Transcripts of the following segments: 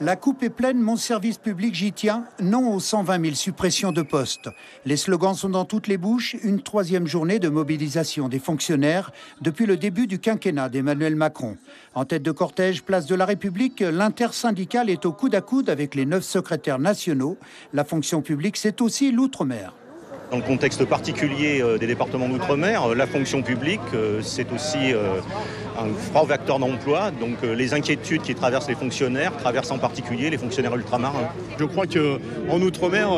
La coupe est pleine, mon service public, j'y tiens. Non aux 120 000 suppressions de postes. Les slogans sont dans toutes les bouches. Une troisième journée de mobilisation des fonctionnaires depuis le début du quinquennat d'Emmanuel Macron. En tête de cortège, place de la République, l'intersyndicale est au coude à coude avec les 9 secrétaires nationaux. La fonction publique, c'est aussi l'outre-mer. Dans le contexte particulier des départements d'outre-mer, la fonction publique, c'est aussi un fort vecteur d'emploi. Donc les inquiétudes qui traversent les fonctionnaires traversent en particulier les fonctionnaires ultramarins. Je crois qu'en outre-mer,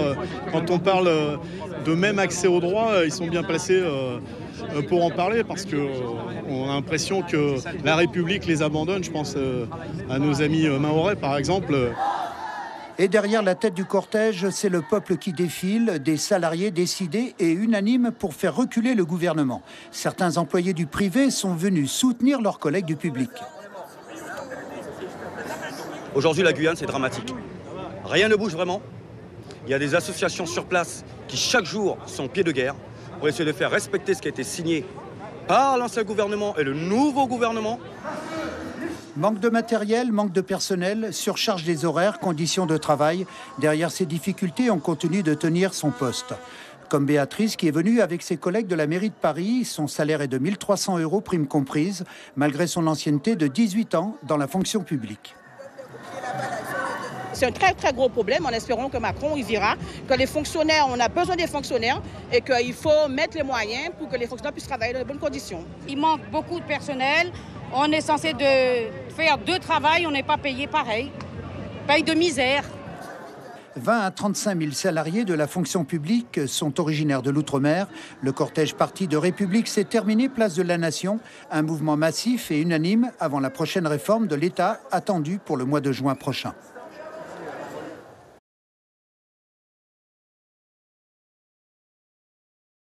quand on parle de même accès aux droits, ils sont bien placés pour en parler parce qu'on a l'impression que la République les abandonne. Je pense à nos amis mahorais par exemple. Et derrière la tête du cortège, c'est le peuple qui défile, des salariés décidés et unanimes pour faire reculer le gouvernement. Certains employés du privé sont venus soutenir leurs collègues du public. Aujourd'hui, la Guyane, c'est dramatique. Rien ne bouge vraiment. Il y a des associations sur place qui, chaque jour, sont pied de guerre pour essayer de faire respecter ce qui a été signé par l'ancien gouvernement et le nouveau gouvernement. Manque de matériel, manque de personnel, surcharge des horaires, conditions de travail. Derrière ces difficultés, on continue de tenir son poste. Comme Béatrice qui est venue avec ses collègues de la mairie de Paris. Son salaire est de 1 300 €, prime comprise, malgré son ancienneté de 18 ans dans la fonction publique. C'est un très très gros problème, en espérant que Macron y verra que les fonctionnaires, on a besoin des fonctionnaires et qu'il faut mettre les moyens pour que les fonctionnaires puissent travailler dans de bonnes conditions. Il manque beaucoup de personnel, on est censé faire 2 travails, on n'est pas payé pareil, paye de misère. 20 à 35 000 salariés de la fonction publique sont originaires de l'outre-mer. Le cortège parti de République s'est terminé place de la Nation. Un mouvement massif et unanime avant la prochaine réforme de l'État attendue pour le mois de juin prochain.